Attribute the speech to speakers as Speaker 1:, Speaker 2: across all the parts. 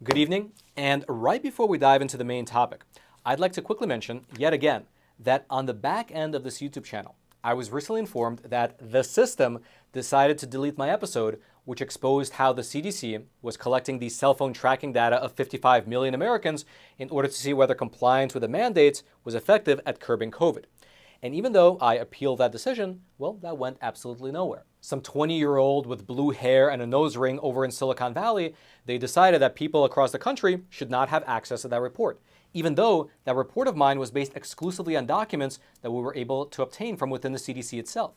Speaker 1: Good evening, and right before we dive into the main topic, I'd like to quickly mention, yet again, that on the back end of this YouTube channel, I was recently informed that the system decided to delete my episode, which exposed how the CDC was collecting the cell phone tracking data of 55 million Americans in order to see whether compliance with the mandates was effective at curbing COVID. And even though I appealed that decision, well, that went absolutely nowhere. Some 20-year-old with blue hair and a nose ring over in Silicon Valley, they decided that people across the country should not have access to that report, even though that report of mine was based exclusively on documents that we were able to obtain from within the CDC itself.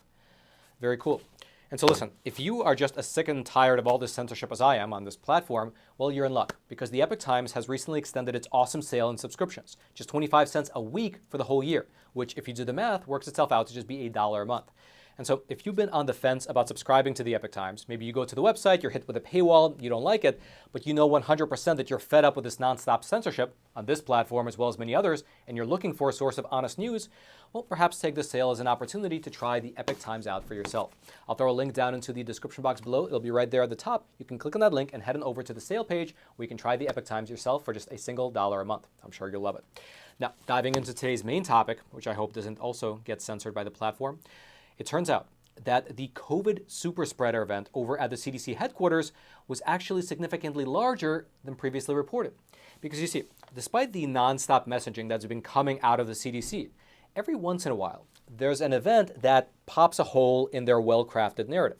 Speaker 1: Very cool. And so listen, if you are just as sick and tired of all this censorship as I am on this platform, well, you're in luck, because the Epoch Times has recently extended its awesome sale in subscriptions, just 25 cents a week for the whole year, which, if you do the math, works itself out to just be $1 a month. And so if you've been on the fence about subscribing to the Epoch Times, maybe you go to the website, you're hit with a paywall, you don't like it, but you know 100% that you're fed up with this nonstop censorship on this platform as well as many others, and you're looking for a source of honest news, well, perhaps take this sale as an opportunity to try the Epoch Times out for yourself. I'll throw a link down into the description box below. It'll be right there at the top. You can click on that link and head on over to the sale page where you can try the Epoch Times yourself for just a single $1 a month. I'm sure you'll love it. Now, diving into today's main topic, which I hope doesn't also get censored by the platform, it turns out that the COVID super spreader event over at the CDC headquarters was actually significantly larger than previously reported. Because you see, despite the nonstop messaging that's been coming out of the CDC, every once in a while, there's an event that pops a hole in their well-crafted narrative,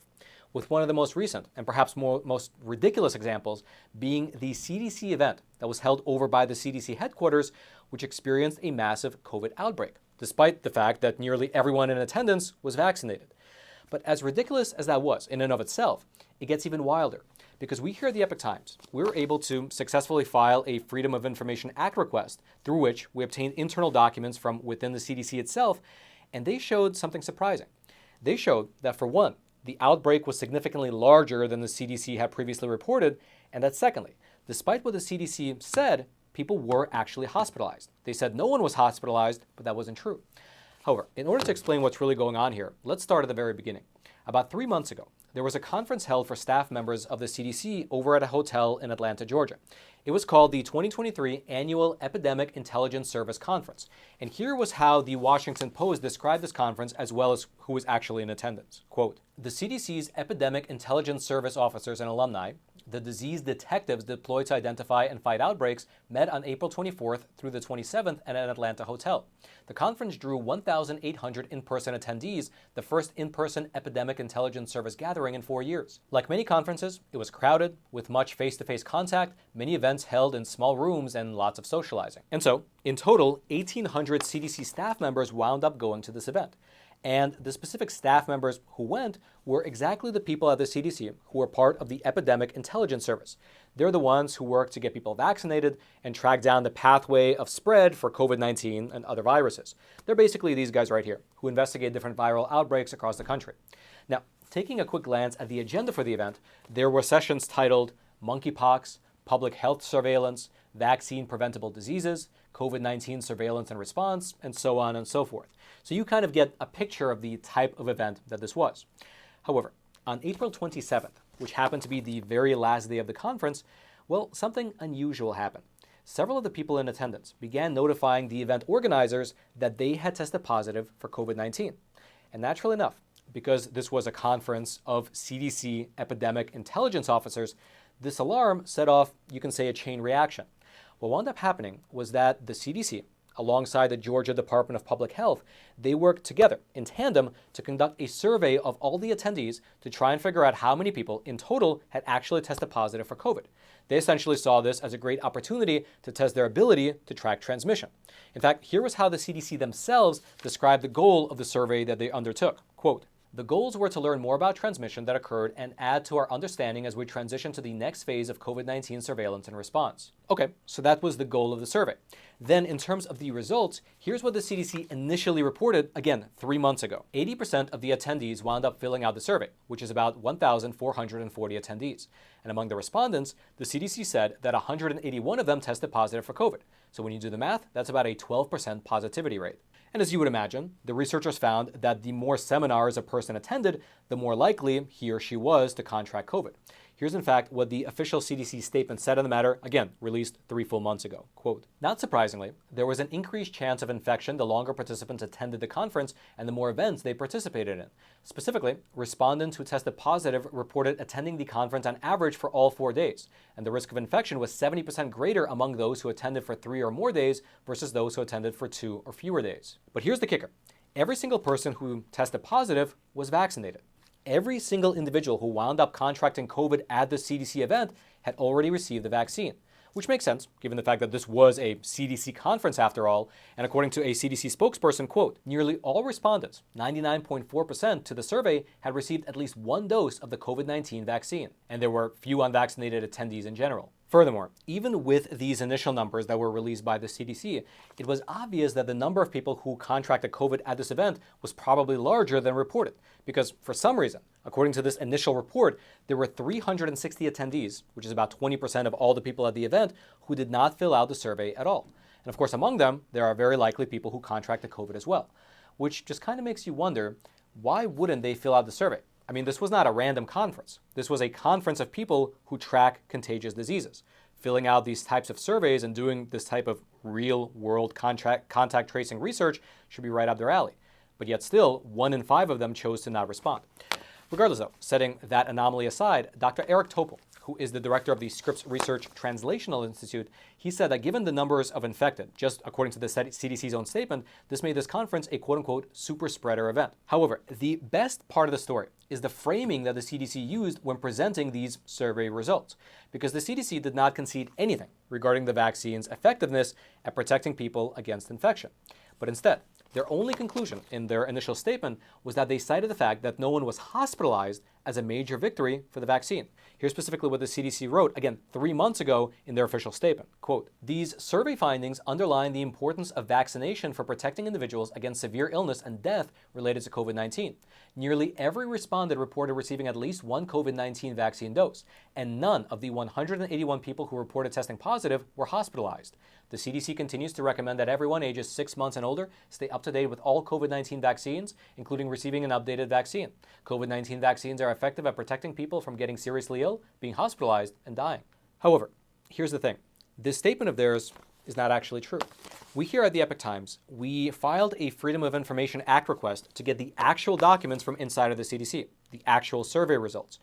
Speaker 1: with one of the most recent and perhaps most ridiculous examples being the CDC event that was held over by the CDC headquarters, which experienced a massive COVID outbreak, despite the fact that nearly everyone in attendance was vaccinated. But as ridiculous as that was in and of itself, it gets even wilder, because we here at the Epoch Times, we were able to successfully file a Freedom of Information Act request through which we obtained internal documents from within the CDC itself, and they showed something surprising. They showed that, for one, the outbreak was significantly larger than the CDC had previously reported, and that secondly, despite what the CDC said, people were actually hospitalized. They said no one was hospitalized, but that wasn't true. However, in order to explain what's really going on here, let's start at the very beginning. About 3 months ago, there was a conference held for staff members of the CDC over at a hotel in Atlanta, Georgia. It was called the 2023 Annual Epidemic Intelligence Service Conference. And here was how the Washington Post described this conference as well as who was actually in attendance. Quote, "The CDC's Epidemic Intelligence Service officers and alumni, the disease detectives deployed to identify and fight outbreaks, met on April 24th through the 27th at an Atlanta hotel. The conference drew 1,800 in-person attendees, the first in-person Epidemic Intelligence Service gathering in 4 years. Like many conferences, it was crowded, with much face-to-face contact, many events held in small rooms, and lots of socializing. And so, in total, 1,800 CDC staff members wound up going to this event. And the specific staff members who went were exactly the people at the CDC who were part of the Epidemic Intelligence Service. They're the ones who work to get people vaccinated and track down the pathway of spread for COVID-19 and other viruses. They're basically these guys right here who investigate different viral outbreaks across the country. Now, taking a quick glance at the agenda for the event, there were sessions titled Monkeypox, Public Health Surveillance, Vaccine Preventable Diseases, COVID-19 Surveillance and Response, and so on and so forth. So you kind of get a picture of the type of event that this was. However, on April 27th, which happened to be the very last day of the conference, well, something unusual happened. Several of the people in attendance began notifying the event organizers that they had tested positive for COVID-19. And naturally enough, because this was a conference of CDC epidemic intelligence officers, this alarm set off, you can say, a chain reaction. What wound up happening was that the CDC, alongside the Georgia Department of Public Health, they worked together in tandem to conduct a survey of all the attendees to try and figure out how many people in total had actually tested positive for COVID. They essentially saw this as a great opportunity to test their ability to track transmission. In fact, here was how the CDC themselves described the goal of the survey that they undertook. Quote, "The goals were to learn more about transmission that occurred and add to our understanding as we transition to the next phase of COVID-19 surveillance and response." Okay, so that was the goal of the survey. Then, in terms of the results, here's what the CDC initially reported, again, 3 months ago. 80% of the attendees wound up filling out the survey, which is about 1,440 attendees. And among the respondents, the CDC said that 181 of them tested positive for COVID. So when you do the math, that's about a 12% positivity rate. And as you would imagine, the researchers found that the more seminars a person attended, the more likely he or she was to contract COVID. Here's in fact what the official CDC statement said on the matter, again, released 3 full months ago. Quote, "Not surprisingly, there was an increased chance of infection the longer participants attended the conference and the more events they participated in. Specifically, respondents who tested positive reported attending the conference on average for all 4 days, and the risk of infection was 70% greater among those who attended for 3 or more days versus those who attended for 2 or fewer days." But here's the kicker. Every single person who tested positive was vaccinated. Every single individual who wound up contracting COVID at the CDC event had already received the vaccine, which makes sense given the fact that this was a CDC conference after all, and according to a CDC spokesperson, quote, "Nearly all respondents, 99.4% to the survey, had received at least 1 dose of the COVID-19 vaccine, and there were few unvaccinated attendees in general." Furthermore, even with these initial numbers that were released by the CDC, it was obvious that the number of people who contracted COVID at this event was probably larger than reported, because for some reason, according to this initial report, there were 360 attendees, which is about 20% of all the people at the event, who did not fill out the survey at all. And of course, among them, there are very likely people who contracted COVID as well, which just kind of makes you wonder, why wouldn't they fill out the survey? I mean, this was not a random conference. This was a conference of people who track contagious diseases. Filling out these types of surveys and doing this type of real-world contact tracing research should be right up their alley. But yet still, 1 in 5 of them chose to not respond. Regardless though, setting that anomaly aside, Dr. Eric Topol, who is the director of the Scripps Research Translational Institute, he said that given the numbers of infected, just according to the CDC's own statement, this made this conference a quote-unquote super spreader event. However, the best part of the story is the framing that the CDC used when presenting these survey results, because the CDC did not concede anything regarding the vaccine's effectiveness at protecting people against infection. But instead, their only conclusion in their initial statement was that they cited the fact that no one was hospitalized as a major victory for the vaccine. Here's specifically what the CDC wrote, again, 3 months ago in their official statement. Quote, "These survey findings underline the importance of vaccination for protecting individuals against severe illness and death related to COVID-19. Nearly every respondent reported receiving at least 1 COVID-19 vaccine dose, and none of the 181 people who reported testing positive were hospitalized. The CDC continues to recommend that everyone ages 6 months and older stay up to date with all COVID-19 vaccines, including receiving an updated vaccine. COVID-19 vaccines are effective at protecting people from getting seriously ill, being hospitalized, and dying." However, here's the thing. This statement of theirs is not actually true. We here at the Epoch Times, we filed a Freedom of Information Act request to get the actual documents from inside of the CDC, the actual survey results.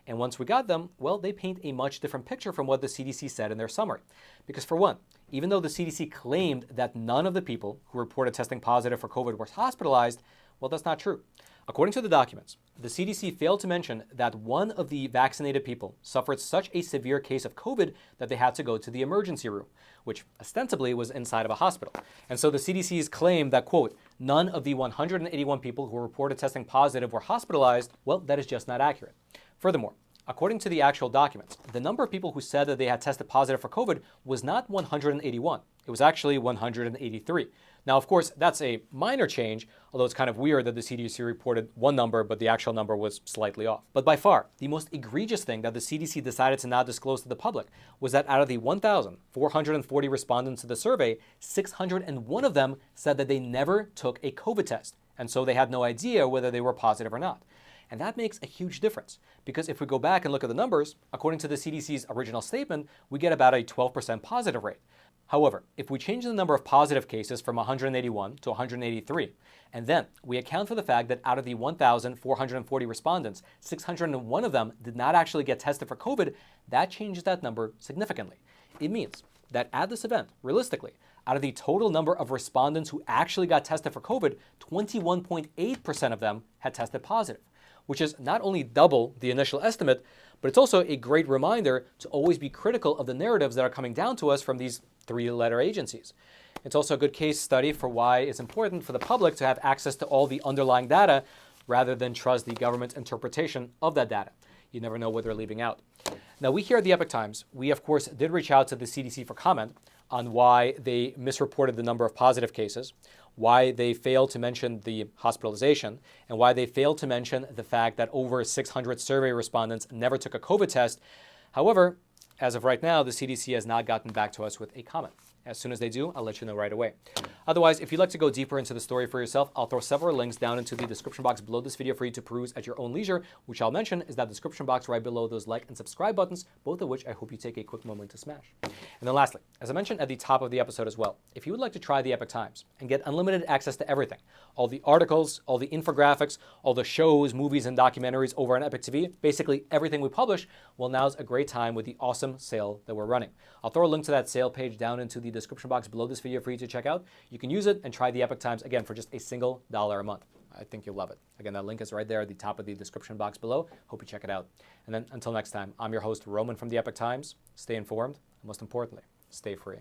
Speaker 1: And once we got them, well, they paint a much different picture from what the CDC said in their summary. Because for one, even though the CDC claimed that none of the people who reported testing positive for COVID were hospitalized, well, that's not true. According to the documents, the CDC failed to mention that one of the vaccinated people suffered such a severe case of COVID that they had to go to the emergency room, which ostensibly was inside of a hospital. And so the CDC's claim that, quote, "none of the 181 people who reported testing positive were hospitalized," well, that is just not accurate. Furthermore, according to the actual documents, the number of people who said that they had tested positive for COVID was not 181. It was actually 183. Now, of course, that's a minor change, although it's kind of weird that the CDC reported one number, but the actual number was slightly off. But by far, the most egregious thing that the CDC decided to not disclose to the public was that out of the 1,440 respondents to the survey, 601 of them said that they never took a COVID test, and so they had no idea whether they were positive or not. And that makes a huge difference, because if we go back and look at the numbers, according to the CDC's original statement, we get about a 12% positive rate. However, if we change the number of positive cases from 181 to 183, and then we account for the fact that out of the 1,440 respondents, 601 of them did not actually get tested for COVID, that changes that number significantly. It means that at this event, realistically, out of the total number of respondents who actually got tested for COVID, 21.8% of them had tested positive, which is not only double the initial estimate, but it's also a great reminder to always be critical of the narratives that are coming down to us from these 3-letter agencies. It's also a good case study for why it's important for the public to have access to all the underlying data rather than trust the government's interpretation of that data. You never know what they're leaving out. Now, we here at the Epoch Times, we of course did reach out to the CDC for comment on why they misreported the number of positive cases, why they failed to mention the hospitalization, and why they failed to mention the fact that over 600 survey respondents never took a COVID test. However, as of right now, the CDC has not gotten back to us with a comment. As soon as they do, I'll let you know right away. Otherwise, if you'd like to go deeper into the story for yourself, I'll throw several links down into the description box below this video for you to peruse at your own leisure, which I'll mention is that description box right below those like and subscribe buttons, both of which I hope you take a quick moment to smash. And then lastly, as I mentioned at the top of the episode as well, if you would like to try the Epoch Times and get unlimited access to everything, all the articles, all the infographics, all the shows, movies, and documentaries over on Epoch TV, basically everything we publish, well, now's a great time with the awesome sale that we're running. I'll throw a link to that sale page down into the description box below this video for you to check out. You can use it and try the Epoch Times, again, for just a single $1 a month. I think you'll love it. Again, that link is right there at the top of the description box below. Hope you check it out. And then until next time, I'm your host, Roman from the Epoch Times. Stay informed, and most importantly, stay free.